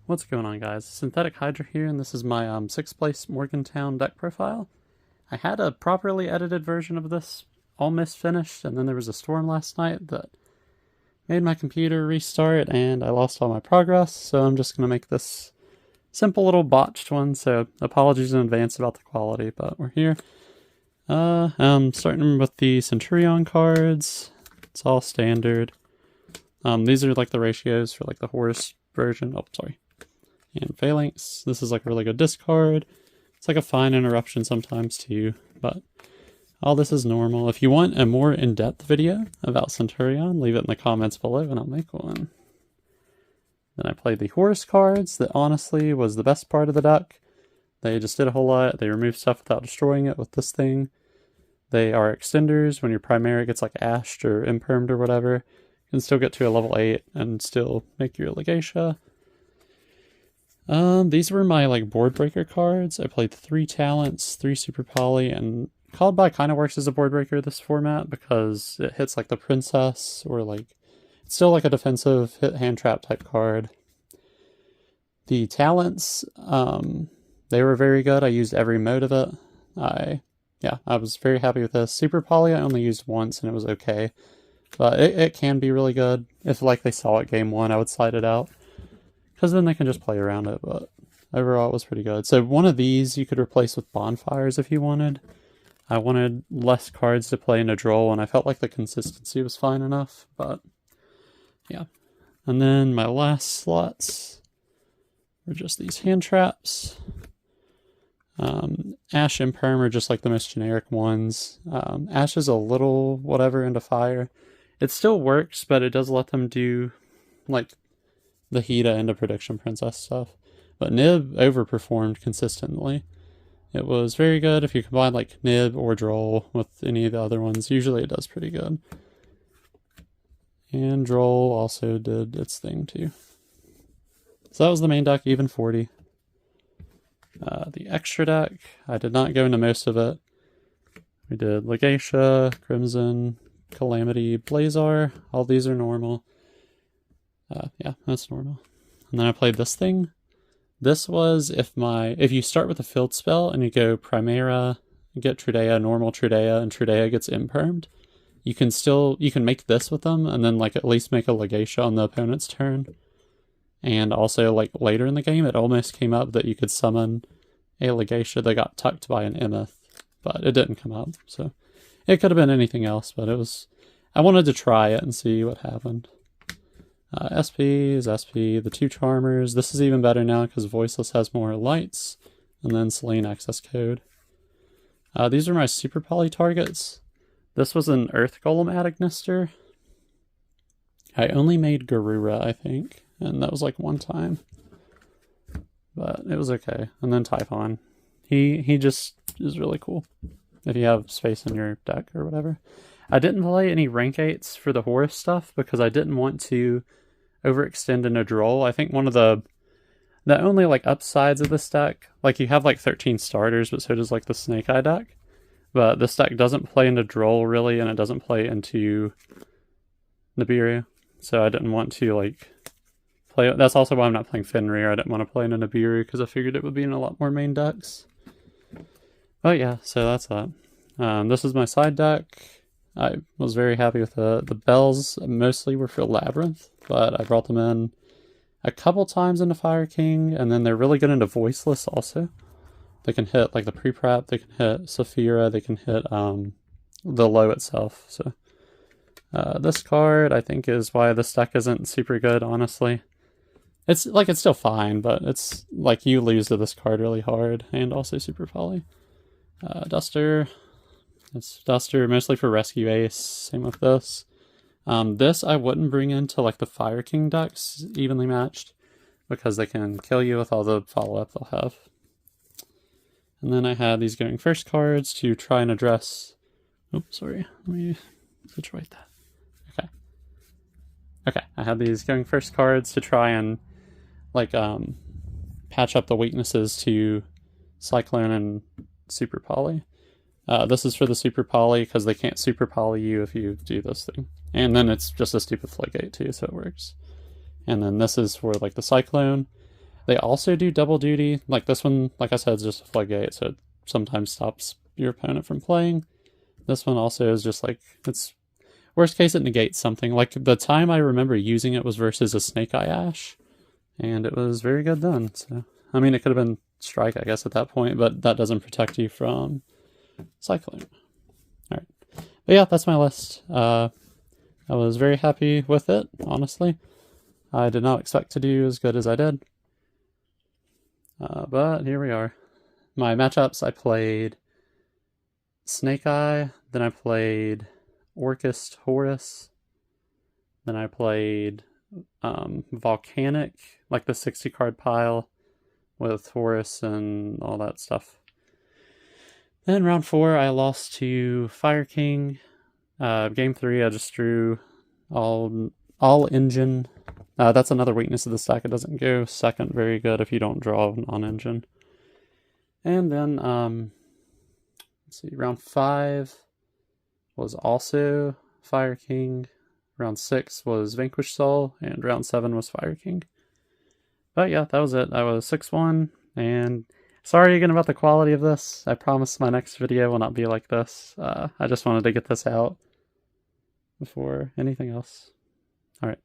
What's going on, guys? Synthetic Hydra here, and this is my 6th place Morgantown deck profile. I had a properly edited version of this almost finished, and then there was a storm last night that made my computer restart, and I lost all my progress, so I'm just going to make this simple little botched one, so apologies in advance about the quality, but we're here. Starting with the Centur-Ion cards. It's all standard. These are like the ratios for like the Horus version. Oh, sorry. And Phalanx. This is like a really good discard. It's like a fine interruption sometimes too, but all this is normal. If you want a more in-depth video about Centur-Ion, leave it in the comments below and I'll make one. Then I played the Horus cards. That honestly was the best part of the deck. They just did a whole lot. They removed stuff without destroying it with this thing. They are extenders. When your primary gets like ashed or impermed or whatever, you can still get to a level 8 and still make your Legatia. These were my like board breaker cards. I played 3 talents, 3 super poly, and Called By kind of works as a board breaker this format because it hits like the princess, or like it's still like a defensive hit hand trap type card. The talents, they were very good. I used every mode of it. I was very happy with this. Super poly I only used once and it was okay. But it can be really good. If like they saw it game 1, I would slide it out, because then they can just play around it, but overall it was pretty good. So one of these you could replace with bonfires if you wanted. I wanted less cards to play in a draw, and I felt like the consistency was fine enough, but yeah. And then my last slots were just these hand traps. Ash and Perm are just like the most generic ones. Ash is a little whatever into fire. It still works, but it does let them do like the Hida into Prediction Princess stuff. But Nib overperformed consistently. It was very good if you combine like Nib or Droll with any of the other ones. Usually it does pretty good. And Droll also did its thing too. So that was the main deck, even 40. The extra deck, I did not go into most of it. We did Legatia, Crimson, Calamity, Blazar. All these are normal. Yeah, that's normal. And then I played this thing. This was if you start with a field spell and you go Primera, get Trudea, normal Trudea, and Trudea gets impermed, you can make this with them and then like at least make a Legatia on the opponent's turn. And also like later in the game, it almost came up that you could summon a Legatia that got tucked by an Emeth, but it didn't come up. So it could have been anything else, but I wanted to try it and see what happened. SP is SP, the 2 Charmers. This is even better now because Voiceless has more lights, and then Selene access code. These are my super poly targets. This was an Earth Golem Adagnister. I only made Garura, I think, and that was like one time. But it was okay. And then Typhon. He just is really cool if you have space in your deck or whatever. I didn't play any rank 8s for the Horus stuff because I didn't want to overextend in a Droll. I think one of the only like upsides of this deck, like you have like 13 starters, but so does like the Snake Eye deck. But this deck doesn't play into Droll really, and it doesn't play into Nibiru. So I didn't want to like play. That's also why I'm not playing Fenrir. I didn't want to play into Nibiru because I figured it would be in a lot more main decks. But yeah, so that's that. This is my side deck. I was very happy with the bells. Mostly were for Labyrinth, but I brought them in a couple times into Fire King, and then they're really good into Voiceless also. They can hit like the pre-prep, they can hit Saphira, they can hit the low itself. So this card I think is why this deck isn't super good, honestly. It's still fine, but it's like you lose to this card really hard, and also super poly. Duster. It's Duster mostly for Rescue Ace, same with this. This I wouldn't bring into like the Fire King decks evenly matched, because they can kill you with all the follow-up they'll have. And then I had these going first cards to try and address... Oops, sorry, let me situate that. Okay, I had these going first cards to try and like patch up the weaknesses to Cyclone and Super Poly. This is for the Super Poly because they can't Super Poly you if you do this thing. And then it's just a stupid Flagate too, so it works. And then this is for like the Cyclone. They also do double duty. Like this one, like I said, is just a floodgate, so it sometimes stops your opponent from playing. This one also is just like, it's worst case, it negates something. Like the time I remember using it was versus a Snake Eye Ash, and it was very good then. So, I mean, it could have been Strike, I guess, at that point, but that doesn't protect you from Cycling. All right. But yeah, that's my list. I was very happy with it, honestly. I did not expect to do as good as I did. But here we are. My matchups, I played Snake Eye, then I played Orcust Horus, then I played Volcanic, like the 60 card pile with Horus and all that stuff. Then round 4, I lost to Fire King. Game 3, I just drew all engine. That's another weakness of the stack. It doesn't go second very good if you don't draw on engine. And then, let's see, round 5 was also Fire King. Round 6 was Vanquish Soul, and round 7 was Fire King. But yeah, that was it. I was 6-1, and sorry again about the quality of this. I promise my next video will not be like this. I just wanted to get this out before anything else. Alright.